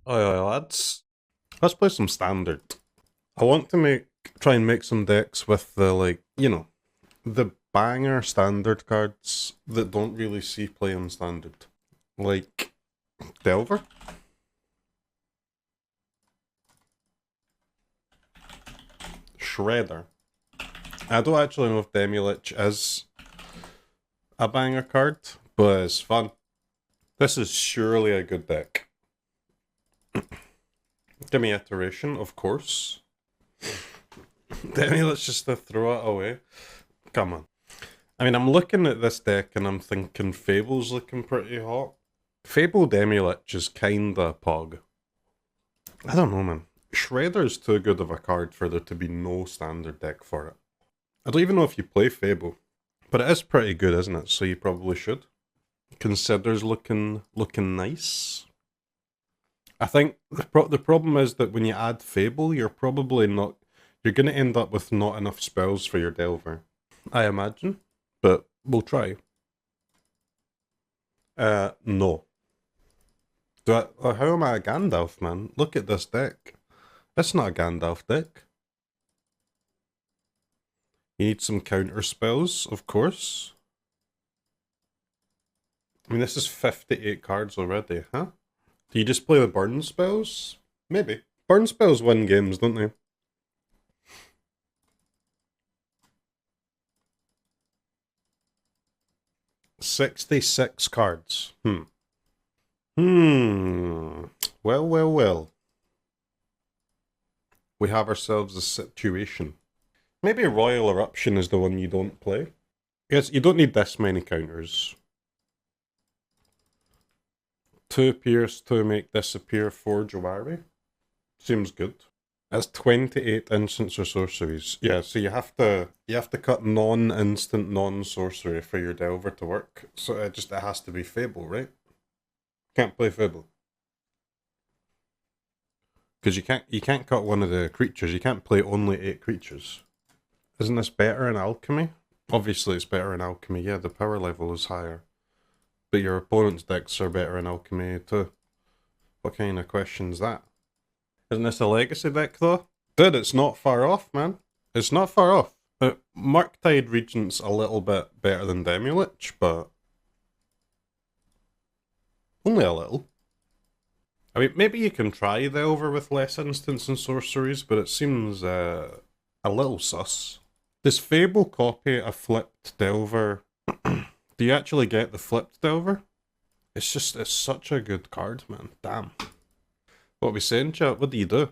Oi, lads. Let's play some standard. I want to try and make some decks with the, like, the banger standard cards that don't really see play in standard. Like, Delver. Shredder. I don't actually know if Demilich is a banger card, but it's fun. This is surely a good deck. Gimme Iteration, of course. Demilich just to throw it away. Come on. I mean, I'm looking at this deck and I'm thinking Fable's looking pretty hot. Fable Demilich is kinda pog. I don't know, man. Shredder's too good of a card for there to be no standard deck for it. I don't even know if you play Fable, but it is pretty good, isn't it? So you probably should. Consider's looking nice. I think the problem is that when you add Fable, you're going to end up with not enough spells for your Delver. I imagine, but we'll try. No. How am I a Gandalf, man? Look at this deck. That's not a Gandalf deck. You need some counter spells, of course. I mean, this is 58 cards already, huh? Do you just play the burn spells? Maybe. Burn spells win games, don't they? $66 cards. Well. We have ourselves a situation. Maybe Royal Eruption is the one you don't play. Yes, you don't need this many counters. 2 Pierce to make disappear 4 Jwari. Seems good. That's 28 instants or sorceries. Yeah, so you have to cut non-instant, non-sorcery for your Delver to work. So it has to be Fable, right? Can't play Fable. Because you can't cut one of the creatures. You can't play only 8 creatures. Isn't this better in Alchemy? Obviously it's better in Alchemy, yeah, the power level is higher. But your opponent's decks are better in Alchemy too. What kind of question's that? Isn't this a legacy deck though? Dude, it's not far off, man. It's not far off. Murktide Regent's a little bit better than Demilich, but only a little. I mean, maybe you can try Delver with less instants and sorceries, but it seems a little sus. Does Fable copy a flipped Delver? Do you actually get the flipped Delver? It's such a good card, man. Damn. What are we saying, chat? What do you do?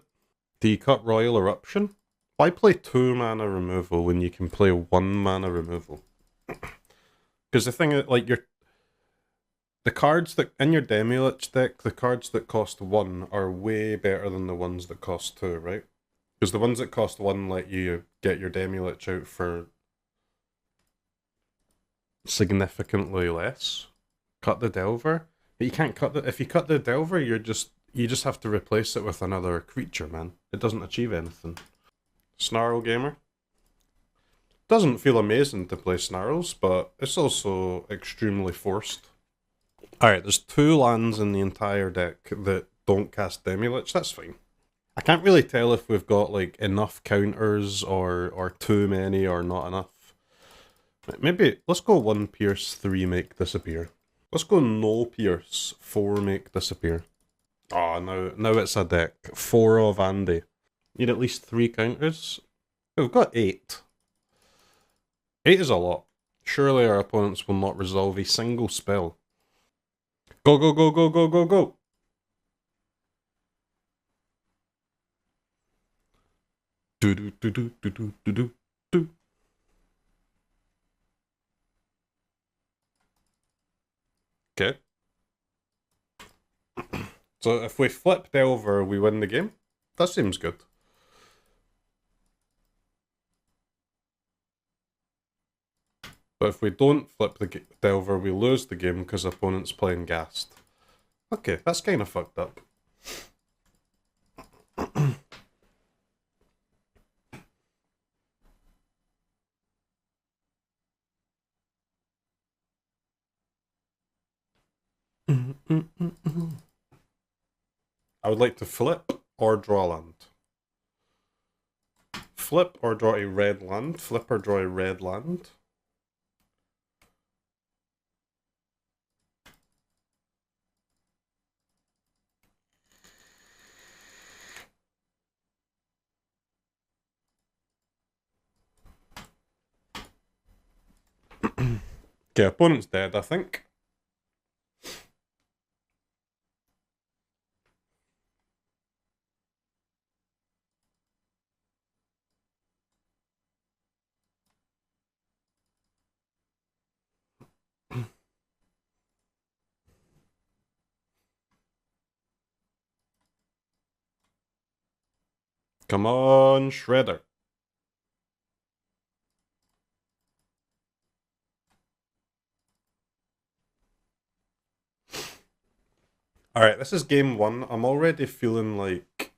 Do you cut Royal Eruption? Why play 2 mana removal when you can play 1 mana removal? Because the thing is, like, the cards that in your Demilich deck, the cards that cost 1 are way better than the ones that cost 2, right? Because the ones that cost 1 let you get your Demilich out for significantly less. Cut the Delver. But you can't cut if you cut the Delver, you just have to replace it with another creature, man. It doesn't achieve anything. Snarl Gamer. Doesn't feel amazing to play Snarls, but it's also extremely forced. Alright, there's 2 lands in the entire deck that don't cast Demilich, that's fine. I can't really tell if we've got like enough counters or too many or not enough. Maybe, let's go 1 Pierce, 3 make disappear. Let's go no Pierce, 4 make disappear. Oh, now it's a deck. 4 of Andy. Need at least 3 counters. We've got 8. 8 is a lot. Surely our opponents will not resolve a single spell. Go, go, go, go, go, go, go! Do do do do do do do do do. Okay. So if we flip Delver, we win the game? That seems good. But if we don't flip the Delver, we lose the game because opponent's playing Ghast. Okay, that's kind of fucked up. I would like to flip or draw land. Flip or draw a red land. Flip or draw a red land. Okay, opponent's dead, I think. Come on, Shredder. Alright, this is game one. I'm already feeling like...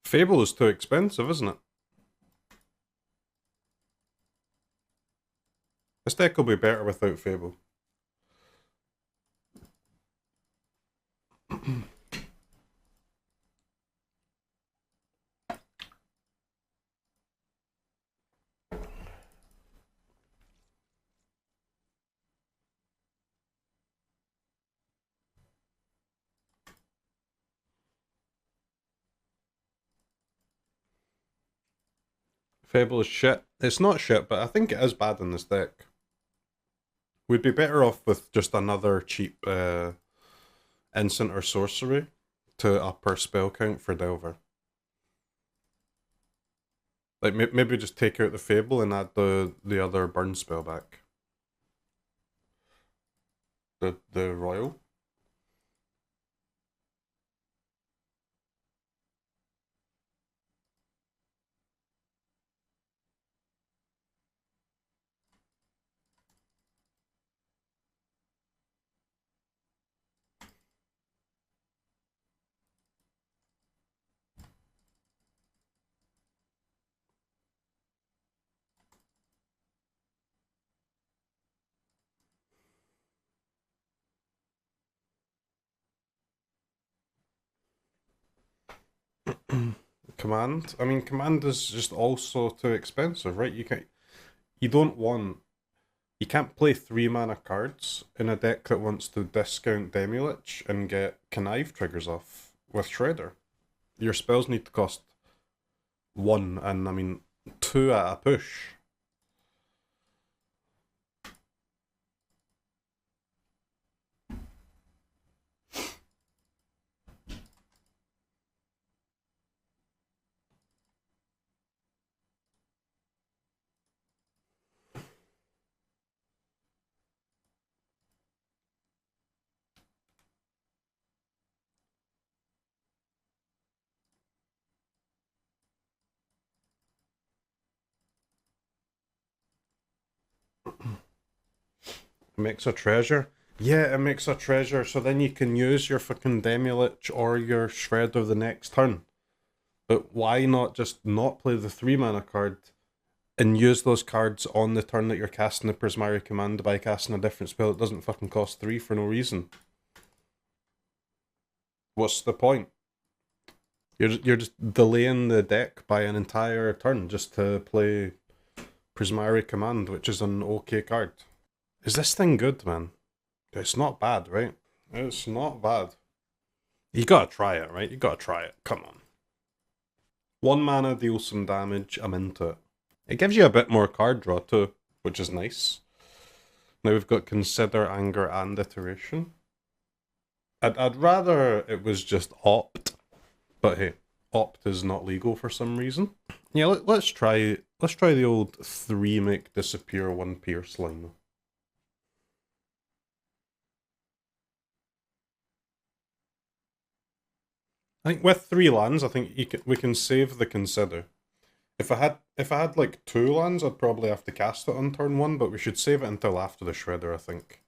Fable is too expensive, isn't it? This deck will be better without Fable. Fable is shit. It's not shit, but I think it is bad in this deck. We'd be better off with just another cheap instant or sorcery to up our spell count for Delver. Like, maybe just take out the Fable and add the other burn spell back. The Royal. Command. I mean, command is just also too expensive, right? You don't want... You can't play 3 mana cards in a deck that wants to discount Demilich and get connive triggers off with Shredder. Your spells need to cost 1, and I mean 2 at a push. It makes a treasure. Yeah, it makes a treasure, so then you can use your fucking Demilich or your Shredder the next turn. But why not just not play the 3 mana card and use those cards on the turn that you're casting the Prismari command by casting a different spell that doesn't fucking cost 3 for no reason? What's the point? You're just delaying the deck by an entire turn just to play Prismari command, which is an okay card. Is this thing good, man? It's not bad, right? It's not bad. You gotta try it, right? You gotta try it. Come on. 1 mana deals some damage, I'm into it. It gives you a bit more card draw too, which is nice. Now we've got Consider, Anger, and Iteration. I'd rather it was just Opt, but hey, Opt is not legal for some reason. Yeah, let's try the old 3 make disappear 1 pierce line. I think with 3 lands, I think we can save the Consider. If I had like 2 lands, I'd probably have to cast it on turn 1, but we should save it until after the Shredder, I think.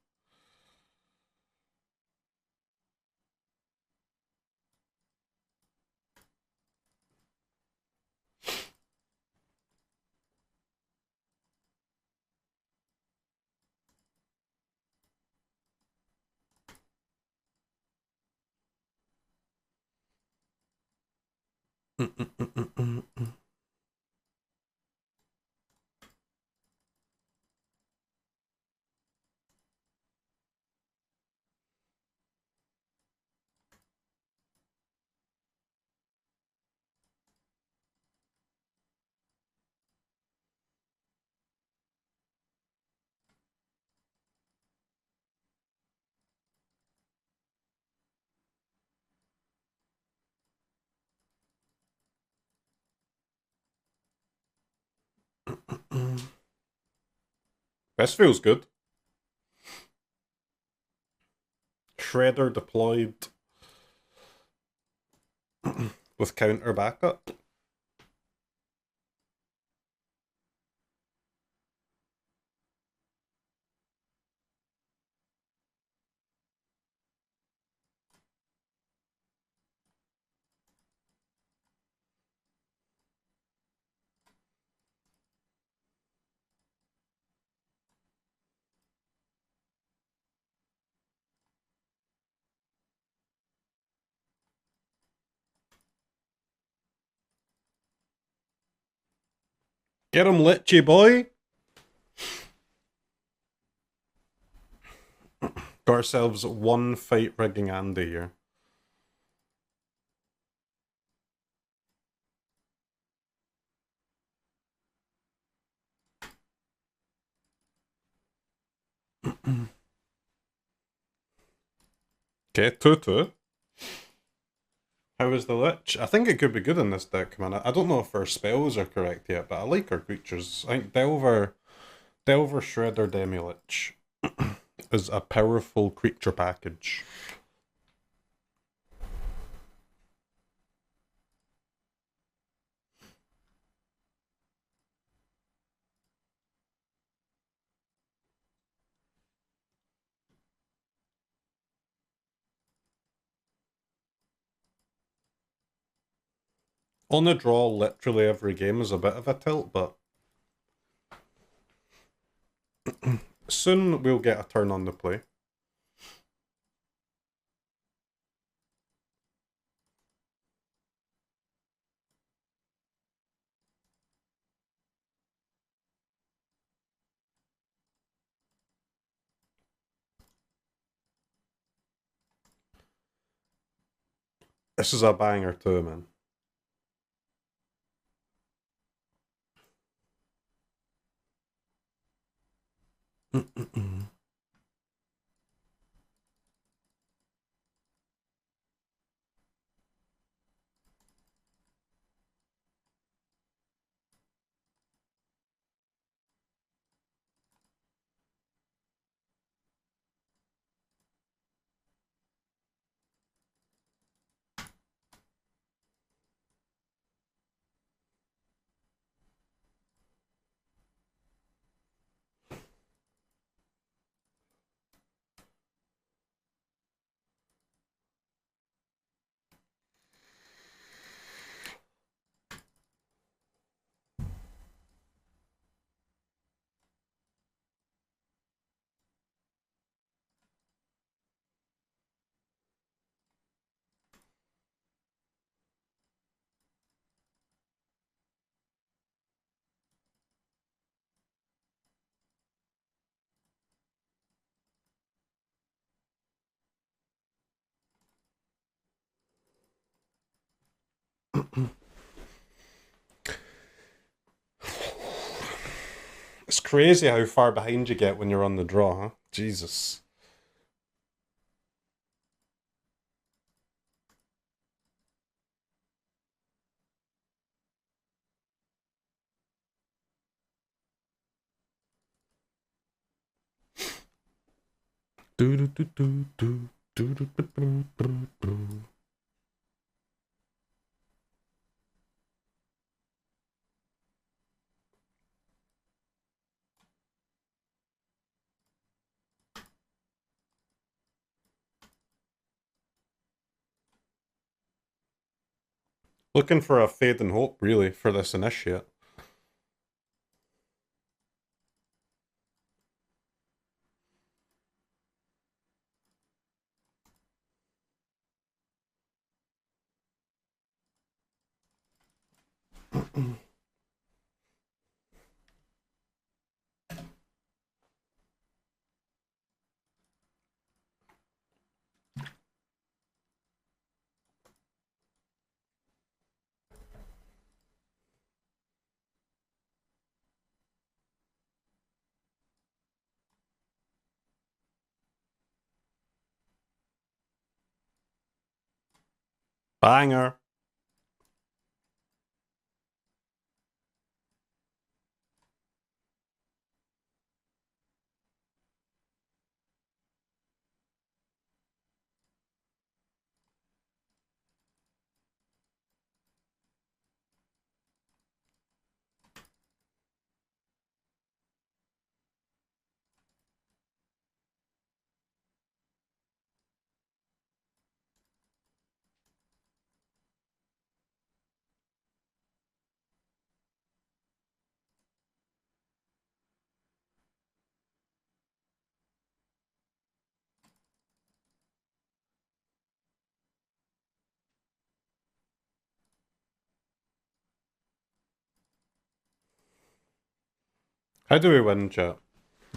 This feels good. Shredder deployed with counter backup. Get him, Litchy boy! Got ourselves one fight rigging Andy here. Okay, 2-2. How is the Lich? I think it could be good in this deck, man. I don't know if our spells are correct yet, but I like our creatures. I think Delver, Shredder, Demilich is a powerful creature package. On a draw, literally every game is a bit of a tilt, but soon we'll get a turn on the play. This is a banger too, man. It's crazy how far behind you get when you're on the draw, huh? Jesus. Looking for a fade and hope, really, for this initiate. Banger. How do we win, chat?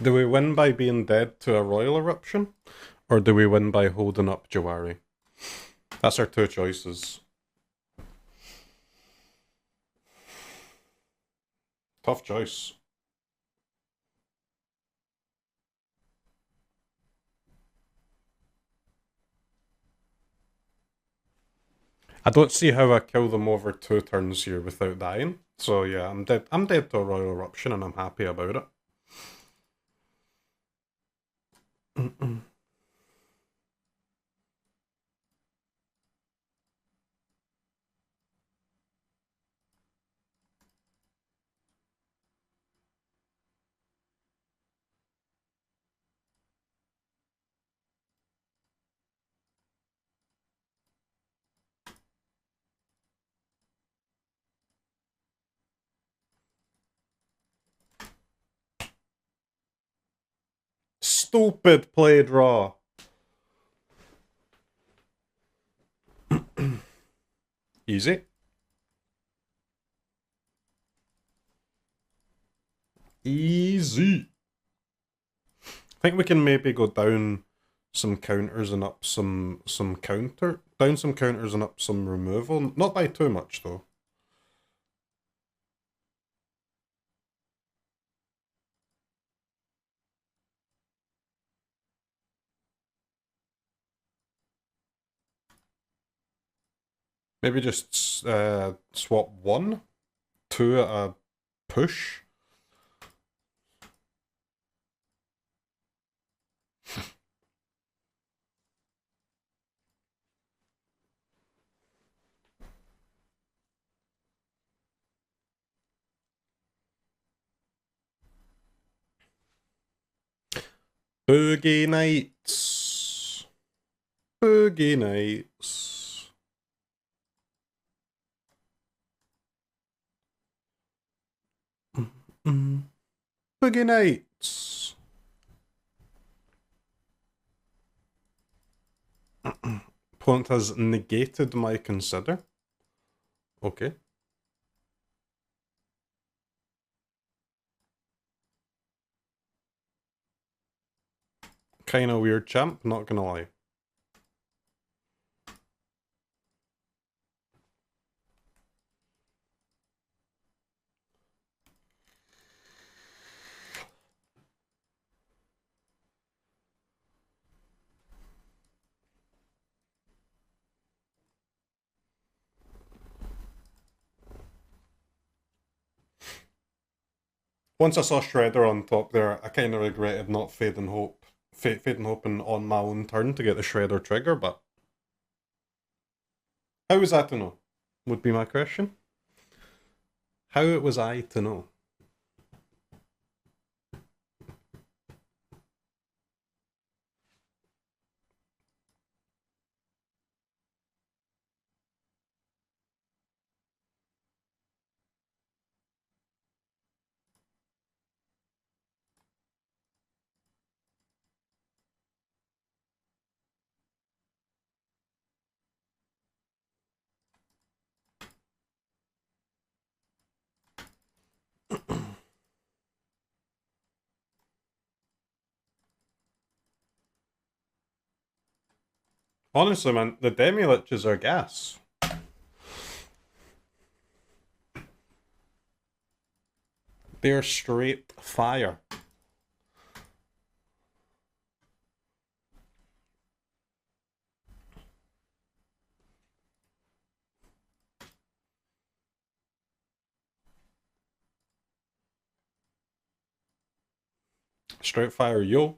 Do we win by being dead to a royal eruption? Or do we win by holding up Jwari? That's our two choices. Tough choice. I don't see how I kill them over 2 turns here without dying. So yeah, I'm dead. I'm dead to a royal eruption and I'm happy about it. Stupid play draw. Easy. Easy. I think we can maybe go down some counters and up some down some counters and up some removal. Not by too much though. Maybe just swap 1, 2 at a push. Boogie Nights. Boogie Nights. Boogie Nights. Opponent has negated my consider. Okay. Kinda weird, champ, not gonna lie. Once I saw Shredder on top there, I kind of regretted not fading hoping on my own turn to get the Shredder trigger, but how was I to know? Would be my question. How was I to know? Honestly, man, the Demiliches are gas. They're straight fire. Straight fire, yo.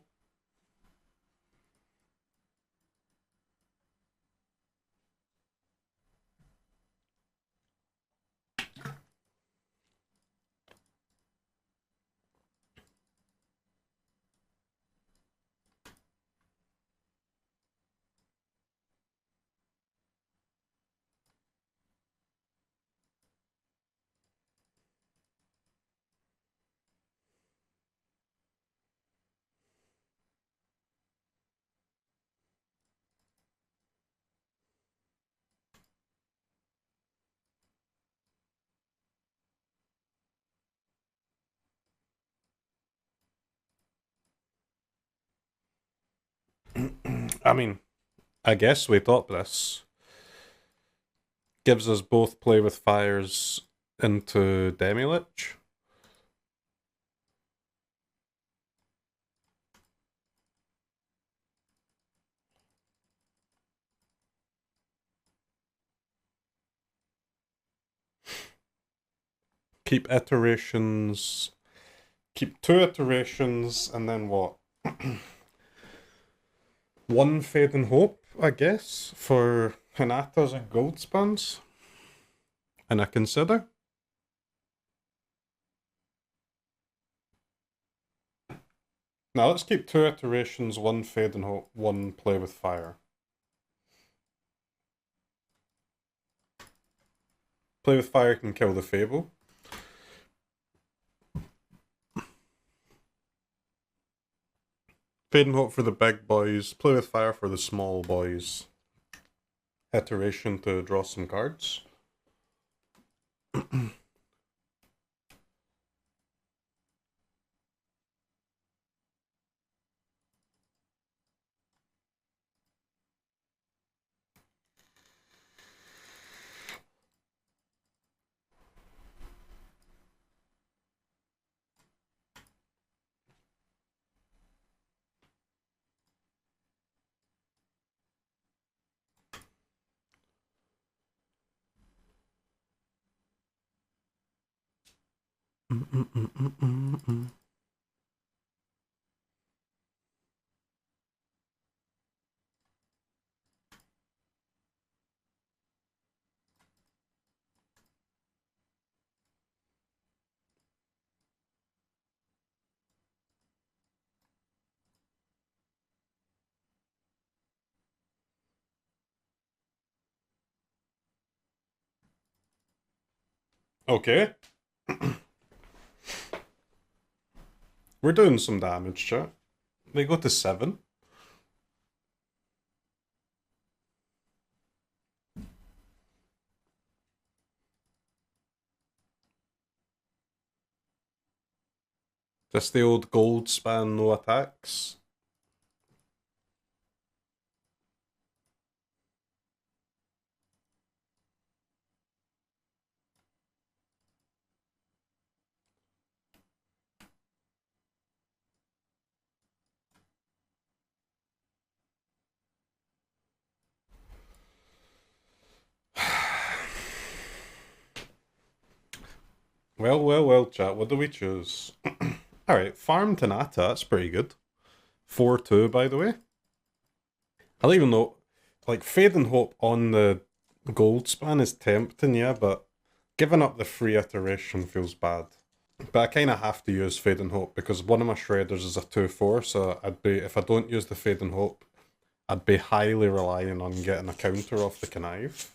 I mean, I guess we thought this gives us both play with fires into Demilich. Keep iterations. Keep 2 iterations, and then what? 1 Fade and Hope, I guess, for Hinatas and Gold Spans. And I consider. Now let's keep 2 iterations, 1 Fade and Hope, 1 Play with Fire. Play with Fire can kill the Fable. Fade and Hope for the big boys, Play with Fire for the small boys. Iteration to draw some cards. Okay. We're doing some damage, chat. They go to 7. Just the old gold span, no attacks. Well, chat, what do we choose? Alright, Farm Tanata, that's pretty good. 4-2, by the way. I don't even know, like, Fade and Hope on the gold span is tempting, yeah, but giving up the free iteration feels bad. But I kind of have to use Fade and Hope because one of my Shredders is a 2-4, so I'd be, if I don't use the Fade and Hope, I'd be highly relying on getting a counter off the Connive.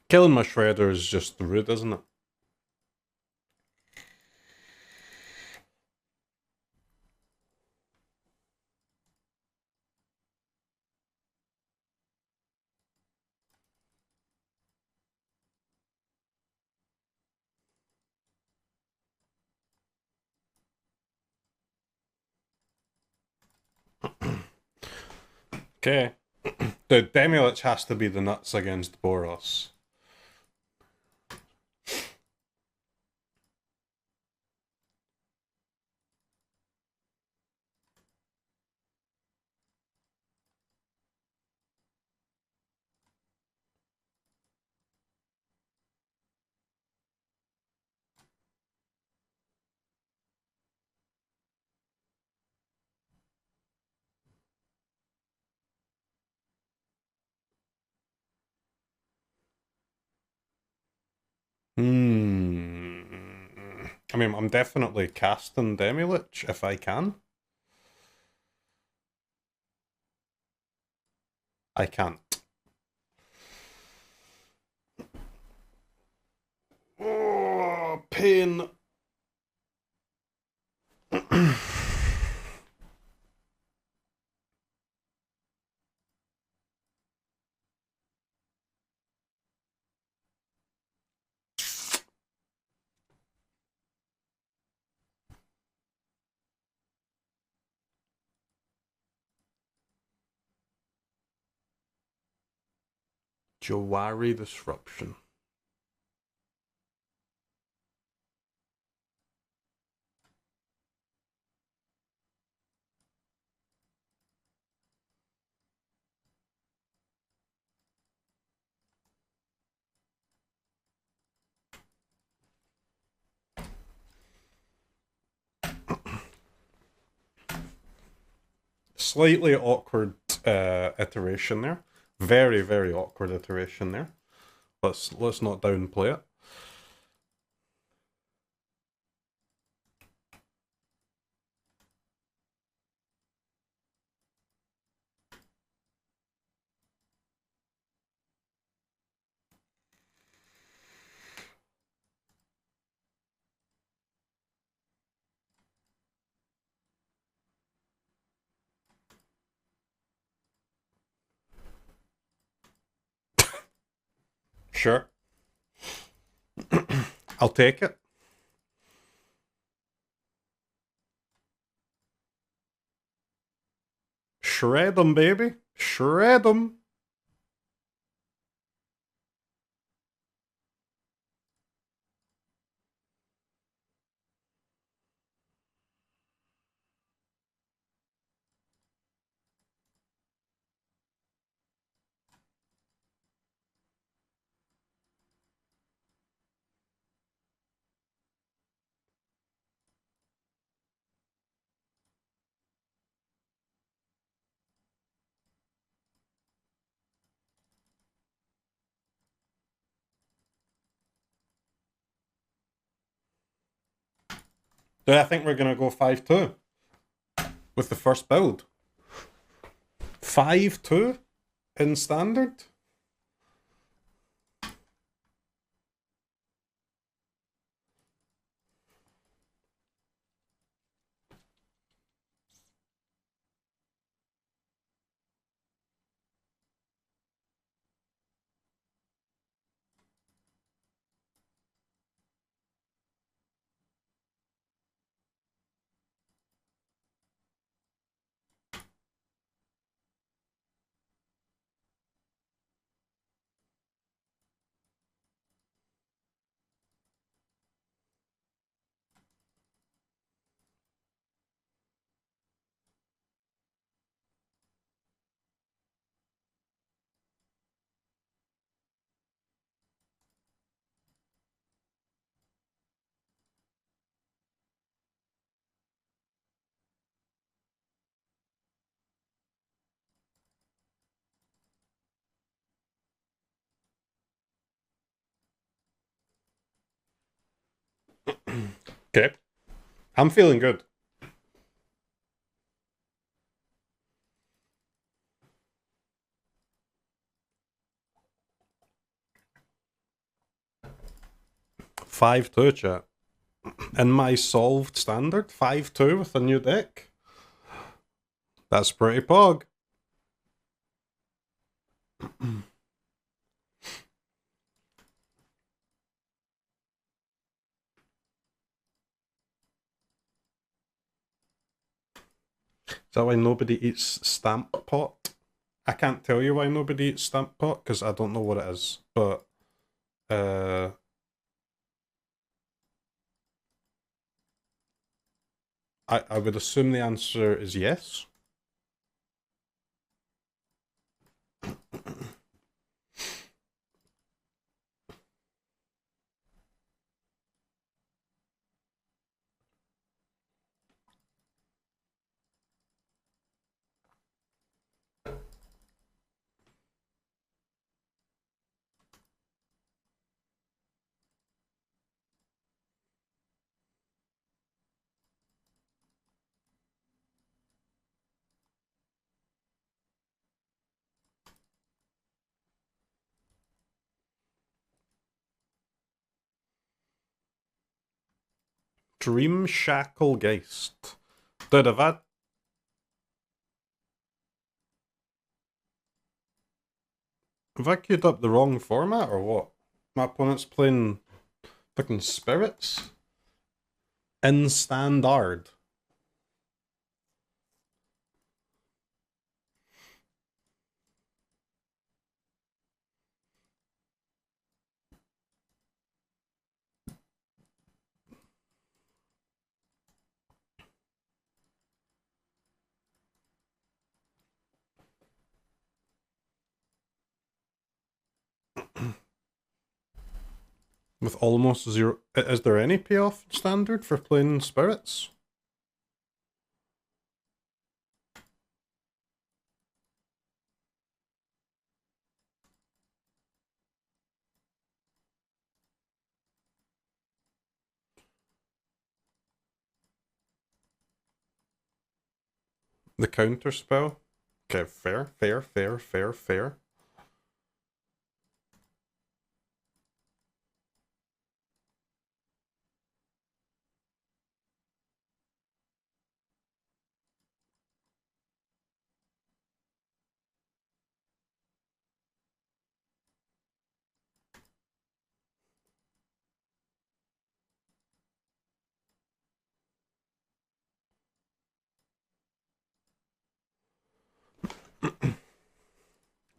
Killing my Shredder is just rude, isn't it? Okay. The Demilich has to be the nuts against Boros. I mean, I'm definitely casting Demilich if I can. I can't. Oh, pain. Jwari Disruption. Slightly awkward iteration there. Very, very awkward iteration there. Let's not downplay it. Sure. I'll take it. Shred them, baby. Shred them. Do I think we're going to go 5-2 with the first build? 5-2 in standard? Okay. I'm feeling good. 5-2 chat. In my solved standard, 5-2 with a new deck. That's pretty pog. Is that why nobody eats Stamp Pot? I can't tell you why nobody eats Stamp Pot, because I don't know what it is, but I would assume the answer is yes. Dream Shackle Geist. Dude, have I queued up the wrong format or what? My opponent's playing fucking spirits? In standard. With almost zero. Is there any payoff standard for playing spirits? The counter spell? Okay, fair.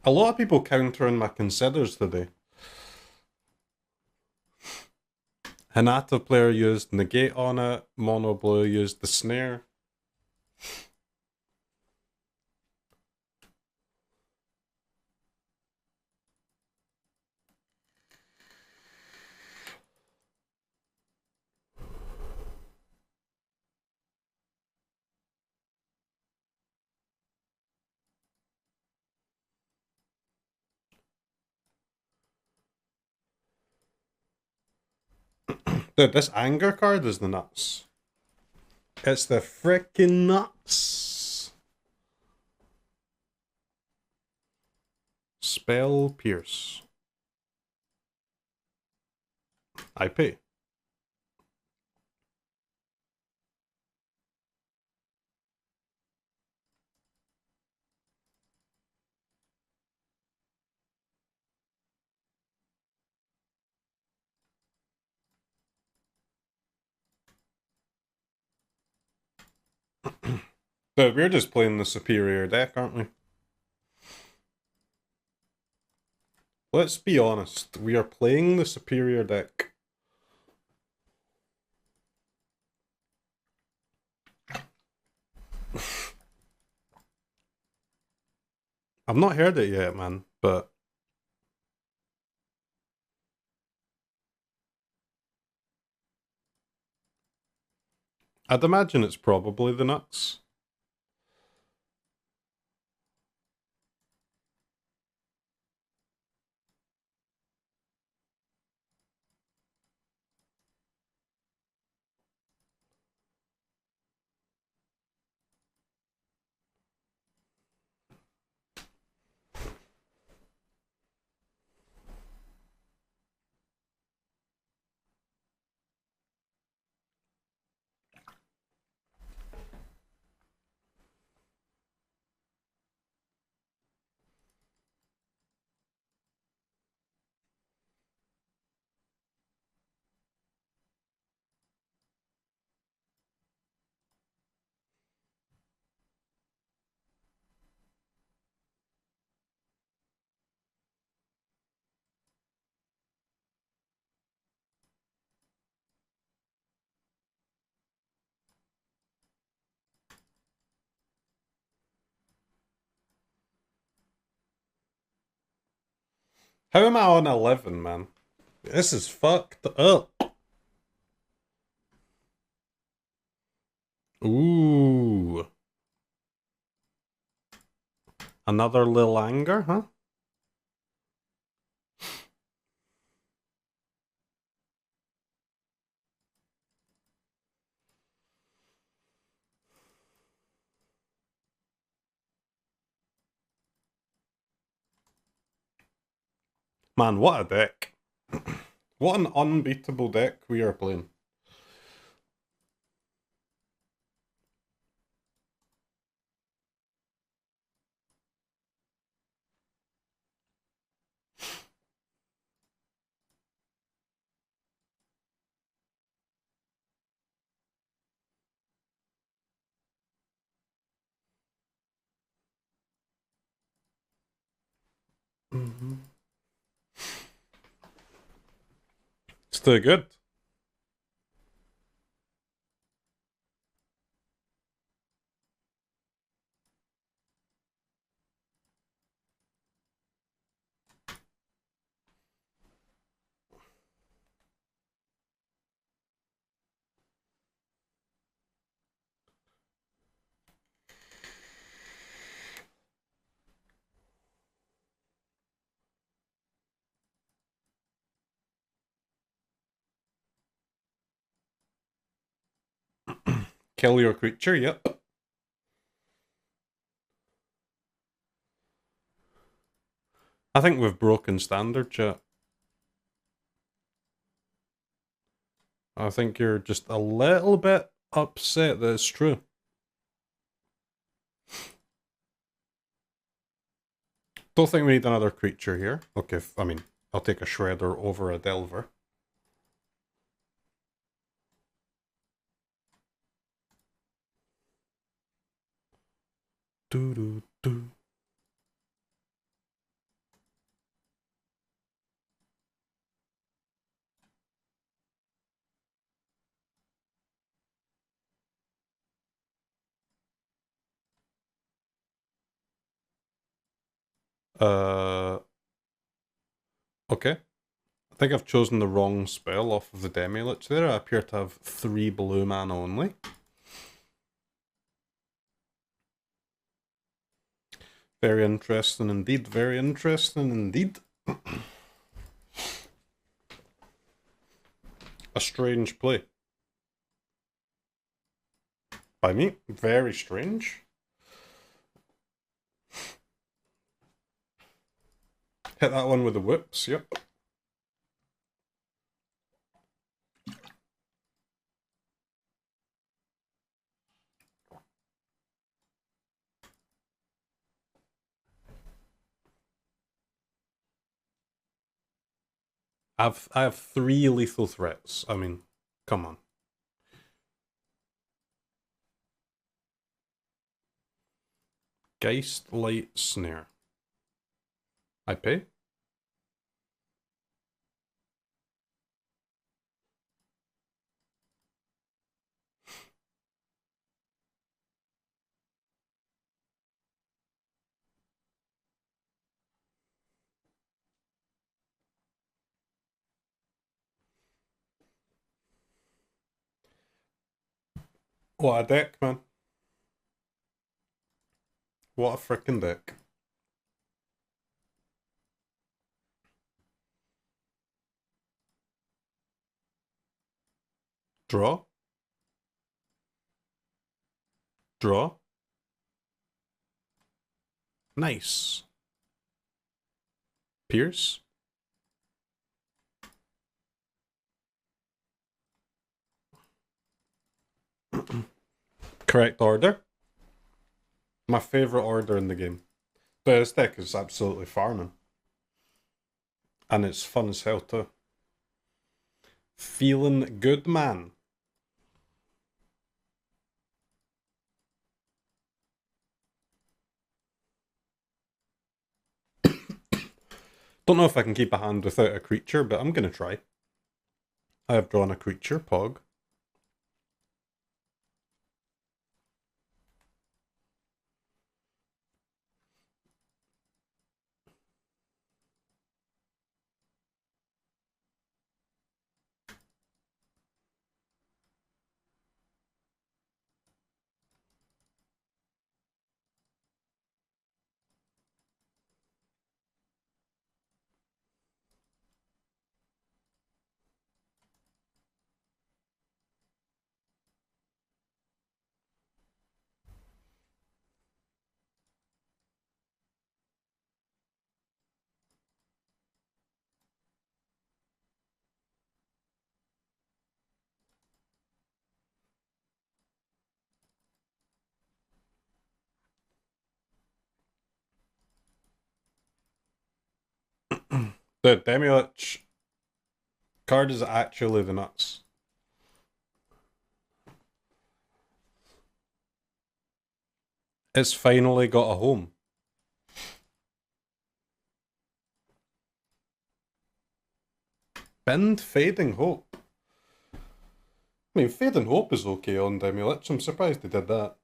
A lot of people countering my considers today. Hinata player used negate on it, mono blue used the snare. Dude, this anger card is the nuts. It's the frickin' nuts. Spell Pierce. I pay. But we're just playing the superior deck, aren't we? Let's be honest, we are playing the superior deck. I've not heard it yet, man, but I'd imagine it's probably the nuts. How am I on 11, man? This is fucked up. Ooh. Another little anger, huh? Man, what a deck. What an unbeatable deck we are playing. It's too good. Kill your creature, yep. I think we've broken standard, chat. I think you're just a little bit upset that it's true. Don't think we need another creature here. Okay, I mean, I'll take a Shredder over a Delver. Do do do. Okay. I think I've chosen the wrong spell off of the Demilich there. I appear to have 3 blue mana only. Very interesting indeed. Very interesting indeed. A strange play. By me? Very strange. Hit that one with the whips, yep. I have 3 lethal threats. I mean, come on. Geist Light Snare. I pay? What a deck, man. What a freaking deck. Draw. Draw. Nice. Pierce. Correct order. My favorite order in the game. But this deck is absolutely farming. And it's fun as hell too. Feeling good, man. Don't know if I can keep a hand without a creature, but I'm gonna try. I have drawn a creature, Pog. The Demilich card is actually the nuts. It's finally got a home. Bend Fading Hope. I mean, Fading Hope is okay on Demilich. I'm surprised they did that.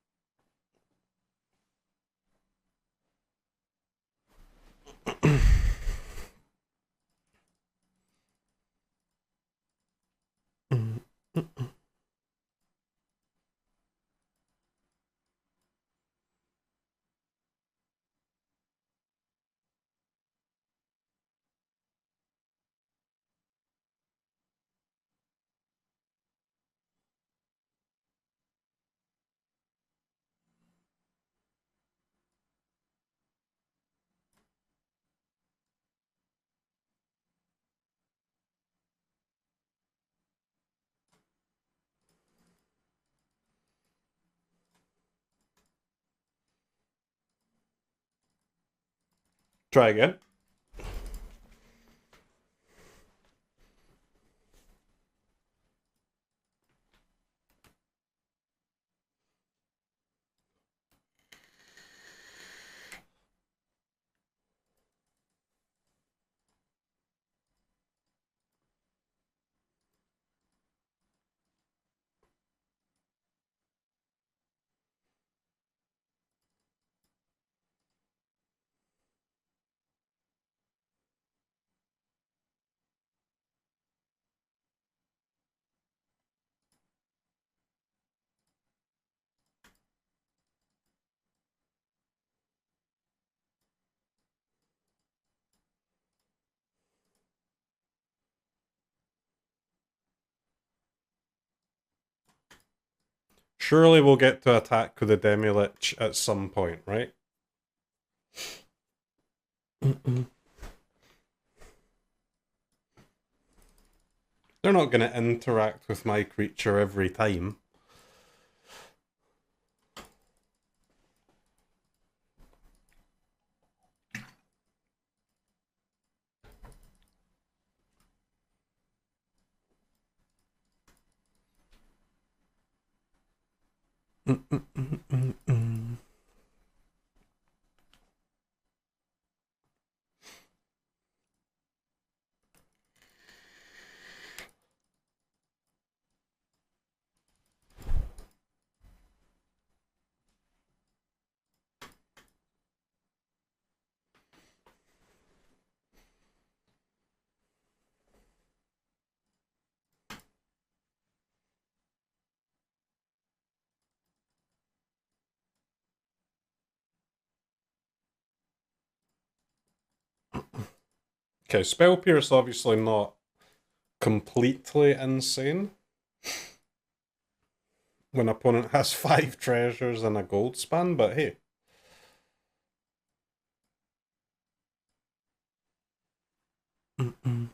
Try again. Surely we'll get to attack with the Demilich at some point, right? They're not going to interact with my creature every time. Okay, Spell Pierce obviously not completely insane. When opponent has 5 treasures and a gold span, but hey. Don't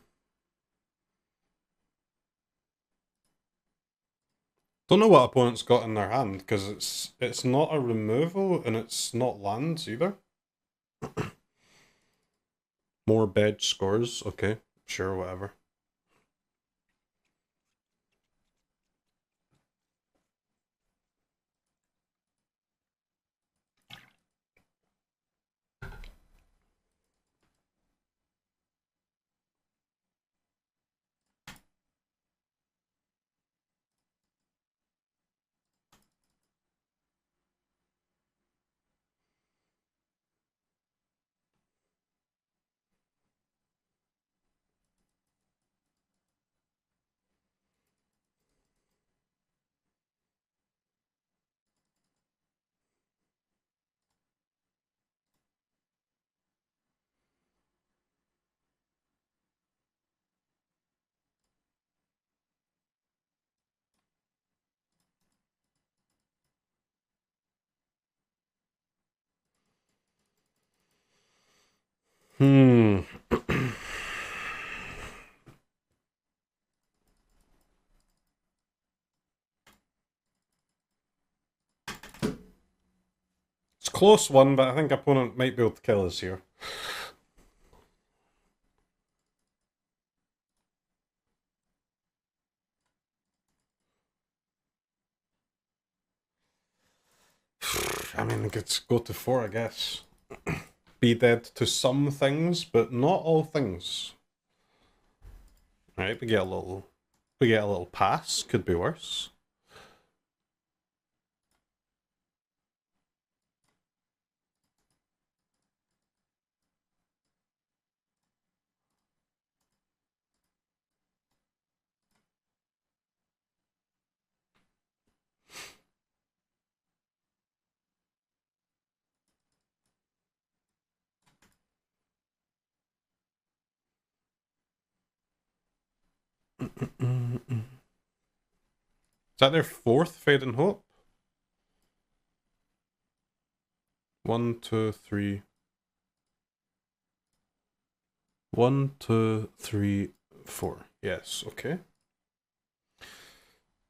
know what opponent's got in their hand, because it's not a removal and it's not lands either. More bed scores, okay, sure, whatever. It's a close one, but I think opponent might be able to kill us here. I mean, let's go to 4, I guess. Be dead to some things, but not all things. Alright, we get a little pass, could be worse. Is that their 4th Fade and Hope? 1, 2, 3. 1, 2, 3, 4. Yes, okay.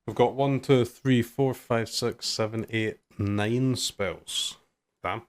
We've got 1, 2, 3, 4, 5, 6, 7, 8, 9 spells. Damn.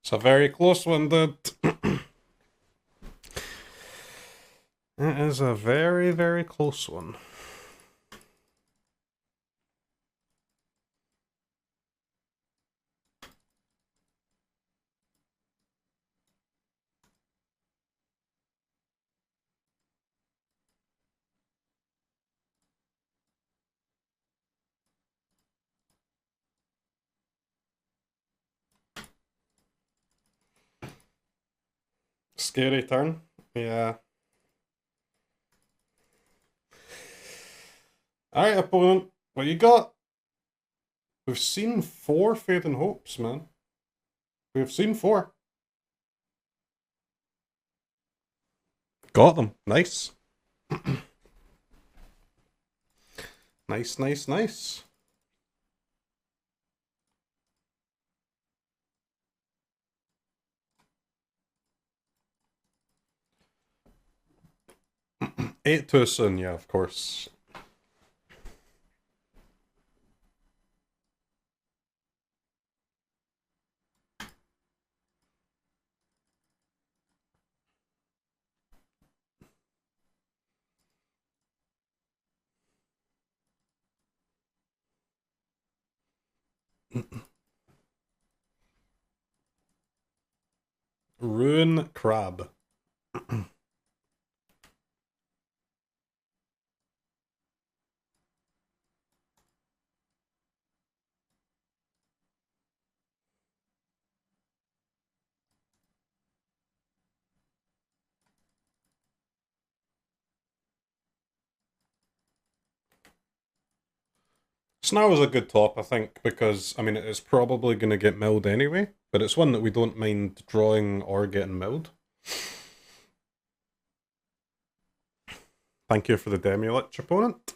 It's a very close one, dude. It is a very, very close one. Scary turn. Yeah. Alright, opponent. What you got? We've seen 4 Fate and Hopes, man. We've seen 4. Got them. Nice. Nice, nice, nice. Eight too soon, yeah, of course. Ruin Crab. Snarl is a good top, I think, because, I mean, it's probably going to get milled anyway, but it's one that we don't mind drawing or getting milled. Thank you for the Demilich, opponent.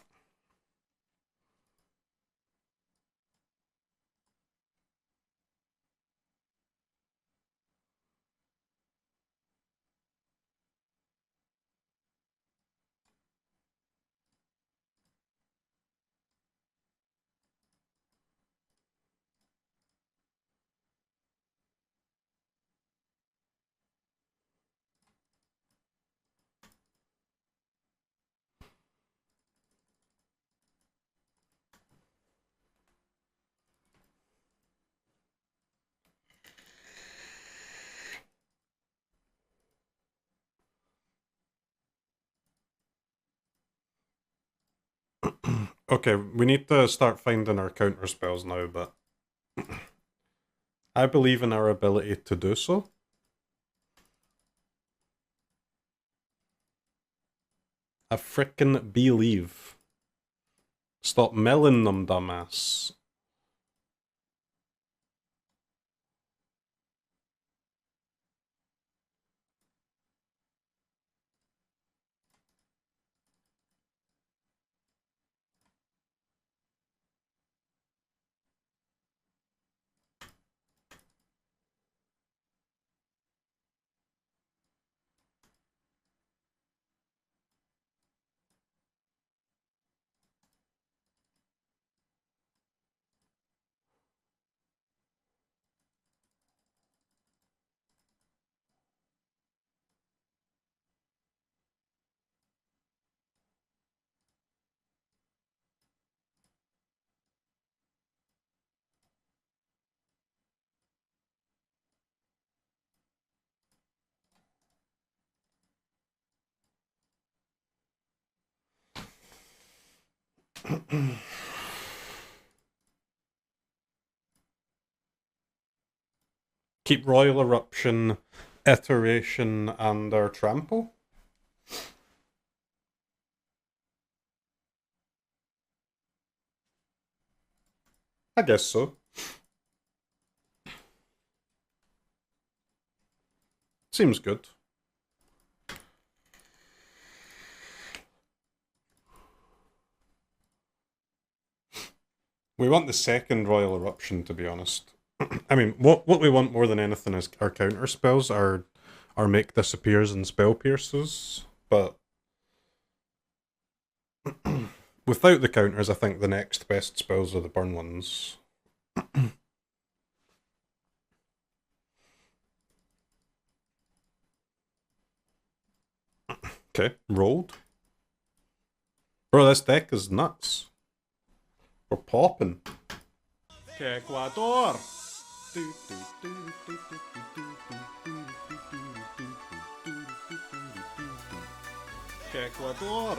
Okay, we need to start finding our counter spells now, but I believe in our ability to do so. I frickin' believe. Stop milling them, dumbass. Keep Royal Eruption, Iteration, and our Trample? I guess so. Seems good. We want the second Royal Eruption, to be honest. I mean, what we want more than anything is our counter spells, our make disappears and spell pierces, but without the counters, I think the next best spells are the burn ones. Okay, rolled. Bro, this deck is nuts. We're popping. Ecuador! Ecuador!